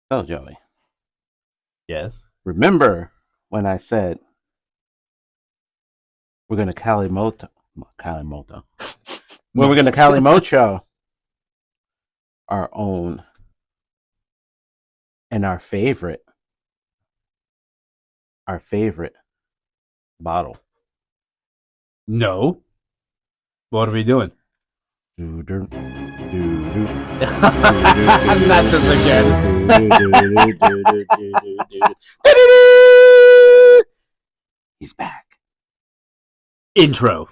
Oh, Joey. Yes. Remember when I said we're going to Kalimotxo. When we're going to Kalimotxo our own and our favorite bottle. No. What are we doing? Doo-doo, doo-doo, Not this again. He's back. Intro.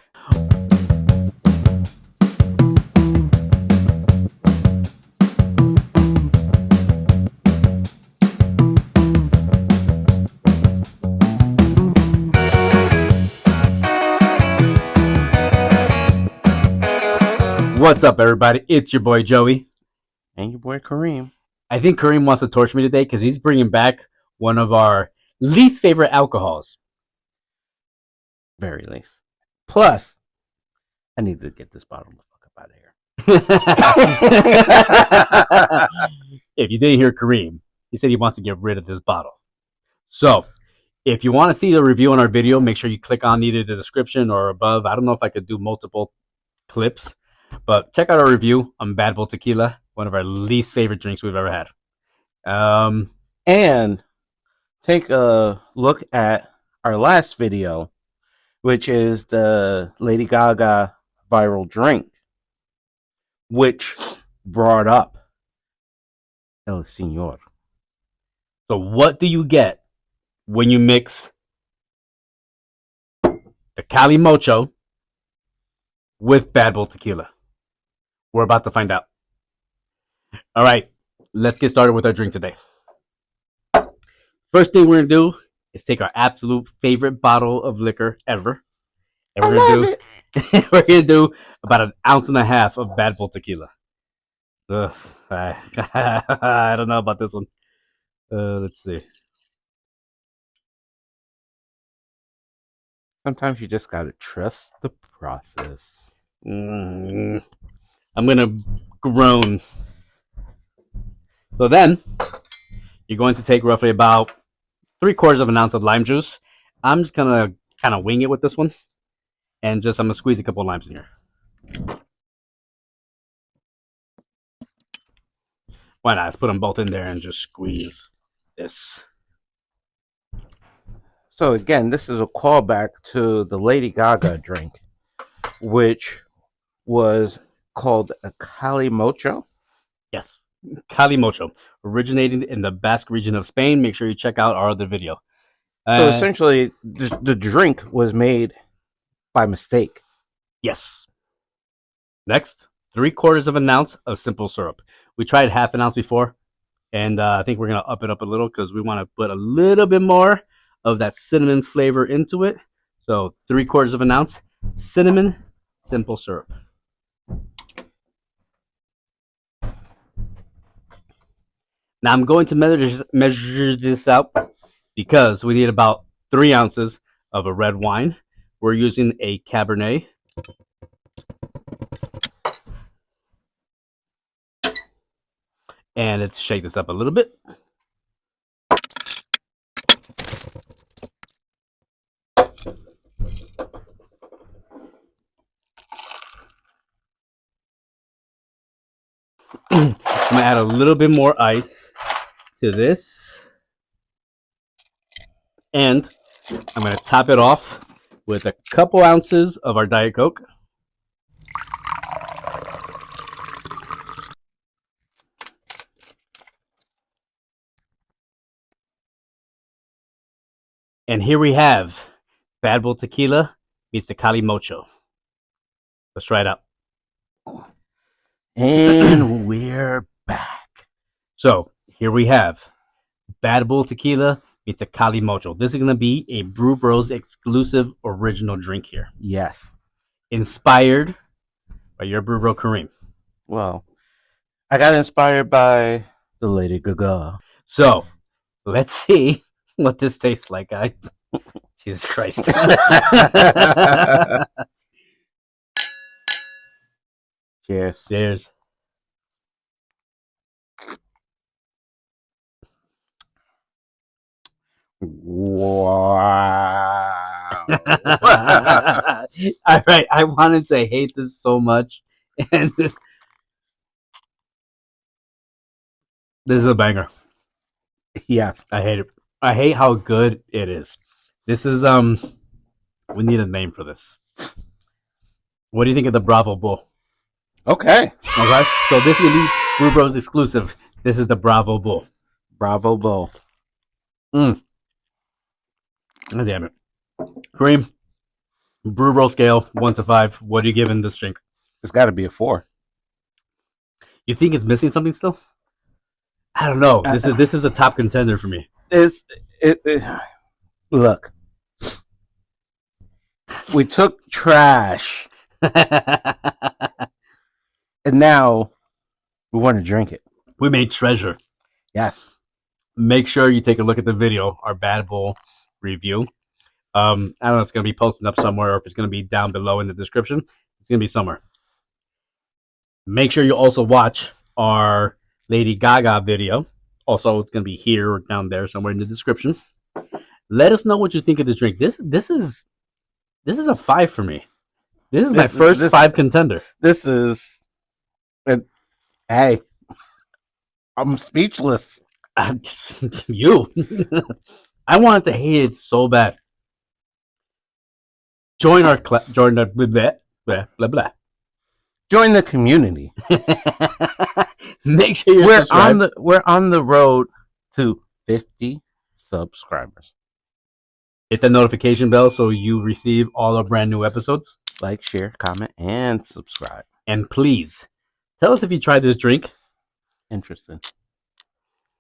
What's up, everybody? It's your boy Joey. And your boy Kareem. I think Kareem wants to torch me today because he's bringing back one of our least favorite alcohols. Very least. Plus, I need to get this bottle the fuck up out of here. If you didn't hear Kareem, he said he wants to get rid of this bottle. So, if you want to see the review on our video, make sure you click on either the description or above. I don't know if I could do multiple clips, but check out our review on Bad Bull Tequila, one of our least favorite drinks we've ever had. And take a look at our last video, which is the Lady Gaga viral drink, which brought up El Señor. So, what do you get when you mix the Kalimotxo with Bad Bull Tequila? We're about to find out. All right, let's get started with our drink today. First thing we're gonna do is take our absolute favorite bottle of liquor ever, and we're gonna do about an ounce and a half of Bad Bull Tequila. Ugh, I don't know about this one. Let's see. Sometimes you just gotta trust the process. I'm gonna groan. So then, you're going to take roughly about 3/4 of an ounce of lime juice. I'm just gonna kind of wing it with this one, and I'm gonna squeeze a couple of limes in here. Why not? Let's put them both in there and just squeeze this. So again, this is a callback to the Lady Gaga drink, which was called a Kalimotxo. Yes, Kalimotxo, originating in the Basque region of Spain. Make sure you check out our other video. So essentially, the drink was made by mistake. Yes. Next, 3/4 of an ounce of simple syrup. We tried half an ounce before, and I think we're gonna up it up a little because we want to put a little bit more of that cinnamon flavor into it. So 3/4 of an ounce cinnamon simple syrup. Now I'm going to measure this out because we need about 3 ounces of a red wine. We're using a Cabernet. And let's shake this up a little bit. I'm gonna add a little bit more ice to this, and I'm gonna top it off with a couple ounces of our Diet Coke. And here we have Bad Bull Tequila meets the Kalimotxo. Let's try it out. And we're back. So here we have Bad Bull Tequila meets a Kalimotxo. This is going to be a Brew Broz exclusive original drink here. Yes. Inspired by your Brew Bro Kareem. Well, I got inspired by the Lady Gaga. So let's see what this tastes like, guys. Jesus Christ. Cheers. Cheers. Wow. All right, I wanted to hate this so much, and this is a banger. Yes. I hate it. I hate how good it is. This is we need a name for this. What do you think of the Bravo Bull? Okay. Okay, so this is gonna be Brew Broz exclusive. This is the Bravo Bull. Bravo Bull. Oh, damn it. Kareem, Brew Scale 1 to 5. What are you giving this drink? It's got to be a 4. You think it's missing something still? I don't know. This is a top contender for me. Look. We took trash and now we want to drink it. We made treasure. Yes. Make sure you take a look at the video, our Bad Bull review. I don't know if it's going to be posted up somewhere or if it's going to be down below in the description. It's going to be somewhere. Make sure you also watch our Lady Gaga video. Also, it's going to be here or down there somewhere in the description. Let us know what you think of this drink. This is a 5 for me. This is my first 5 contender. This is, hey, I'm speechless. You, I wanted to hate it so bad. Join our blah, blah, blah, blah. Join the community. Make sure you're subscribed. We're on the road to 50 subscribers. Hit the notification bell so you receive all our brand new episodes. Like, share, comment, and subscribe. And please tell us if you tried this drink. Interesting.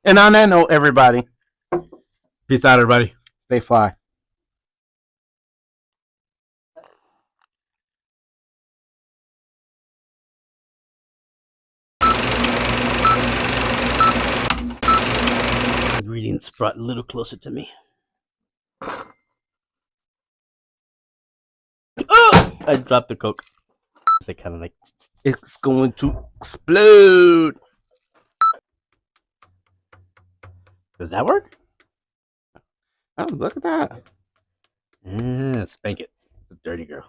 And on that note, everybody, Peace out, everybody. stay fly. Ingredients brought a little closer to me. Oh! I dropped the Coke. They kind of like. It's going to explode. Does that work? Oh, look at that. Yeah, spank it. It's a dirty girl.